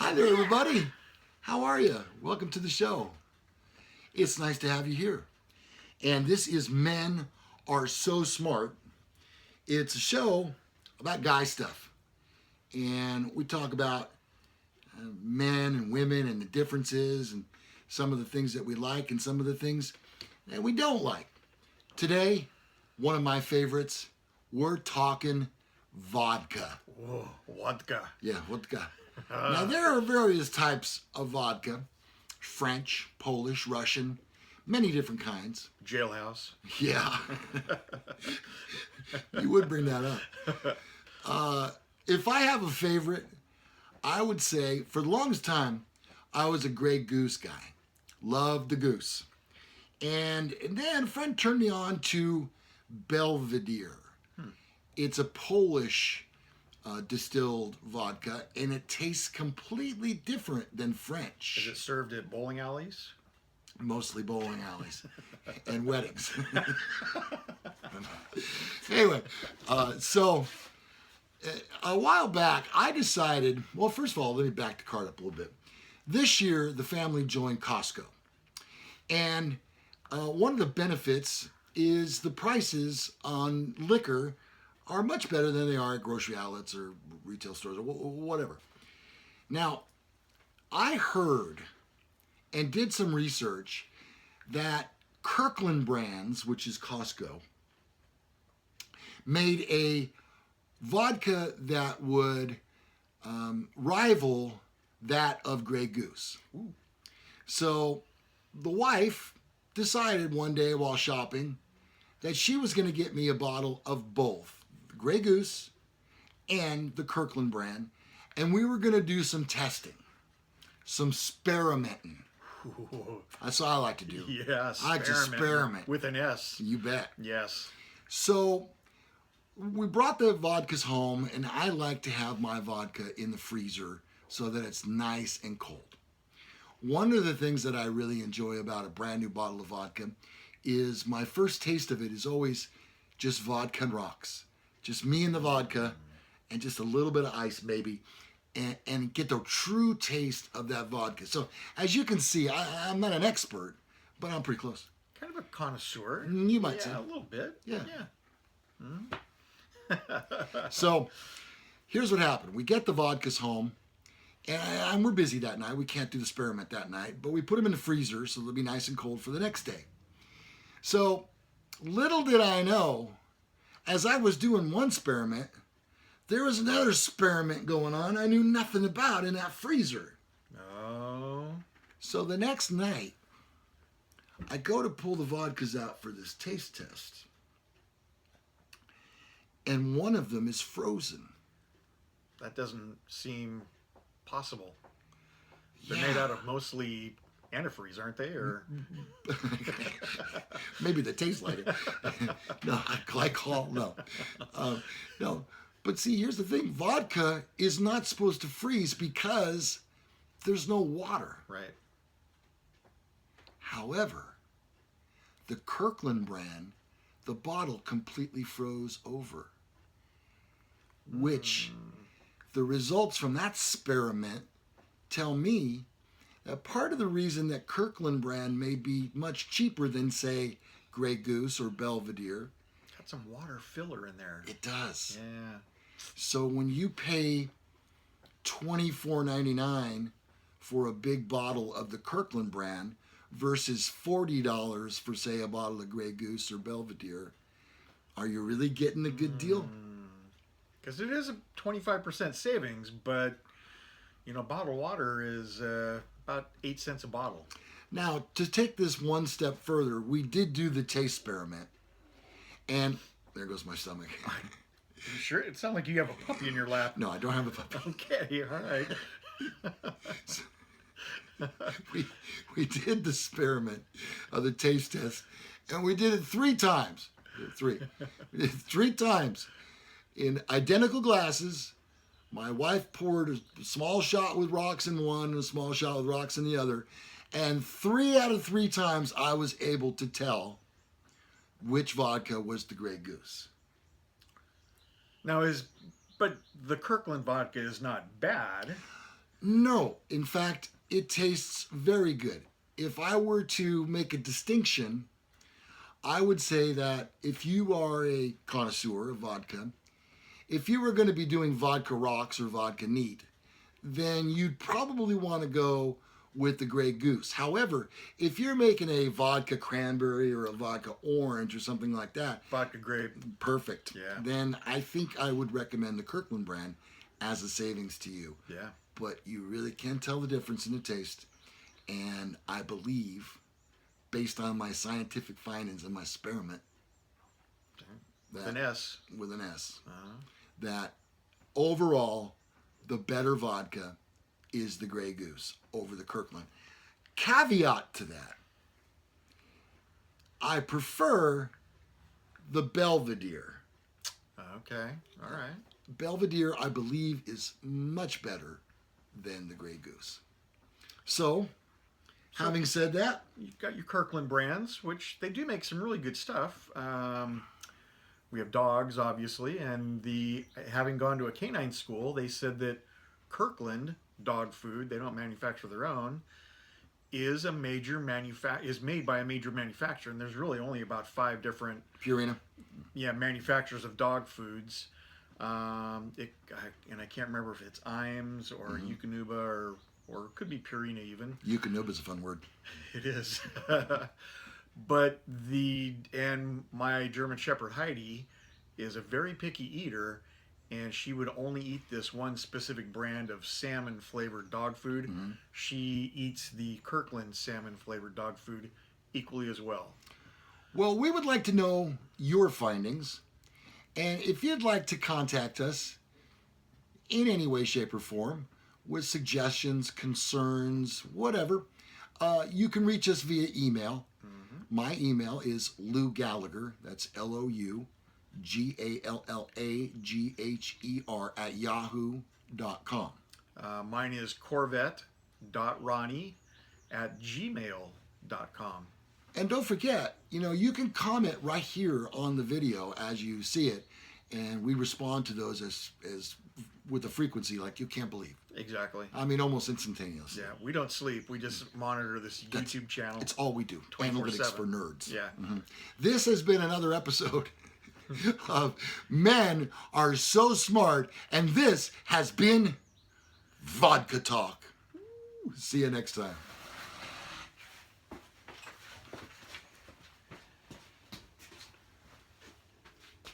Hi there, everybody. How are you? Welcome to the show. It's nice to have you here. And this is Men Are So Smart. It's a show about guy stuff. And we talk about men and women and the differences and some of the things that we like and some of the things that we don't like. Today, one of my favorites, we're talking vodka. Whoa, vodka. Yeah, vodka. Now, there are various types of vodka. French, Polish, Russian, many different kinds. Jailhouse. Yeah. You would bring that up. If I have a favorite, I would say, for the longest time, I was a Grey Goose guy. Loved the goose. And then a friend turned me on to Belvedere. It's a Polish distilled vodka, and it tastes completely different than French. Is it served at bowling alleys? Mostly bowling alleys and weddings. Anyway, so a while back, I decided, well, first of all, let me back the card up a little bit. This year, the family joined Costco. And one of the benefits is the prices on liquor are much better than they are at grocery outlets or retail stores or whatever. Now, I heard and did some research that Kirkland Brands, which is Costco, made a vodka that would rival that of Grey Goose. Ooh. So the wife decided one day while shopping that she was going to get me a bottle of both the Grey Goose and the Kirkland brand, and we were going to do some testing, some experimenting. That's what I like to do. Yes. I like to experiment. With an S. You bet. Yes. So we brought the vodkas home, and I like to have my vodka in the freezer so that it's nice and cold. One of the things that I really enjoy about a brand new bottle of vodka is my first taste of it is always just vodka and rocks. Just me and the vodka and just a little bit of ice maybe, and get the true taste of that vodka. So as you can see, I'm not an expert, but I'm pretty close. Kind of a connoisseur. You might say. Yeah, a little bit. Yeah. Yeah. So here's what happened. We get the vodkas home, and we're busy that night. We can't do the experiment that night, but we put them in the freezer so they'll be nice and cold for the next day. So little did I know, as I was doing one experiment, there was another experiment going on I knew nothing about in that freezer. Oh. So the next night, I go to pull the vodkas out for this taste test, and one of them is frozen. That doesn't seem possible. They're Yeah. made out of mostly antifreeze, aren't they? Or Maybe they taste like it. No, glycol, no. No. But see, here's the thing. Vodka is not supposed to freeze because there's no water. right. However, the Kirkland brand, the bottle completely froze over, which the results from that experiment tell me that part of the reason that Kirkland brand may be much cheaper than, say, Grey Goose or Belvedere, Got some water filler in there. it does. Yeah. So when you pay $24.99 for a big bottle of the Kirkland brand versus $40 for, say, a bottle of Grey Goose or Belvedere, are you really getting a good deal? Because it is a 25% savings, but, bottled water is about 8 cents a bottle. Now, to take this one step further, we did do the taste experiment. And there goes my stomach. You sure? It sounds like you have a puppy in your lap. No, I don't have a puppy. Okay, all right. We did the experiment of the taste test, and we did it 3 times. We did it 3 times in identical glasses. My wife poured a small shot with rocks in one and a small shot with rocks in the other, and 3 out of 3 times I was able to tell which vodka was the Grey Goose. Now but the Kirkland vodka is not bad. No. In fact, it tastes very good. If I were to make a distinction, I would say that if you are a connoisseur of vodka, if you were going to be doing vodka rocks or vodka neat, then you'd probably want to go with the Grey Goose. However, if you're making a vodka cranberry or a vodka orange or something like that, Vodka grape. perfect. Yeah. Then I think I would recommend the Kirkland brand as a savings to you. Yeah. But you really can tell the difference in the taste. And I believe, based on my scientific findings and my experiment, With an S. with an S, Uh-huh. that overall, the better vodka is the Grey Goose over the Kirkland. Caveat to that, I prefer the Belvedere. Okay. All right. Belvedere, I believe, is much better than the Grey Goose. So, having said that, You've got your Kirkland brands, which they do make some really good stuff. We have dogs, obviously, and having gone to a canine school, they said that Kirkland dog food, they don't manufacture their own, is made by a major manufacturer, and there's really only about 5 different Purina. manufacturers of dog foods. And I can't remember if it's Iams or Eukanuba or it could be Purina even. Eukanuba is a fun word. It is. But my German Shepherd Heidi is a very picky eater, and she would only eat this one specific brand of salmon flavored dog food. Mm-hmm. She eats the Kirkland salmon flavored dog food equally as well. Well, we would like to know your findings. And if you'd like to contact us in any way, shape, or form with suggestions, concerns, whatever, you can reach us via email. Mm-hmm. My email is lougallagher, that's LOUGALLAGHER at yahoo.com. Mine is corvette.ronnie at gmail.com. And don't forget, you can comment right here on the video as you see it, and we respond to those as with a frequency like you can't believe. Exactly. I mean, almost instantaneously. Yeah, we don't sleep. We just monitor this YouTube channel. It's all we do. 24/7. Analytics for nerds. Yeah. Mm-hmm. This has been another episode of Men Are So Smart, and this has been Vodka Talk. See you next time.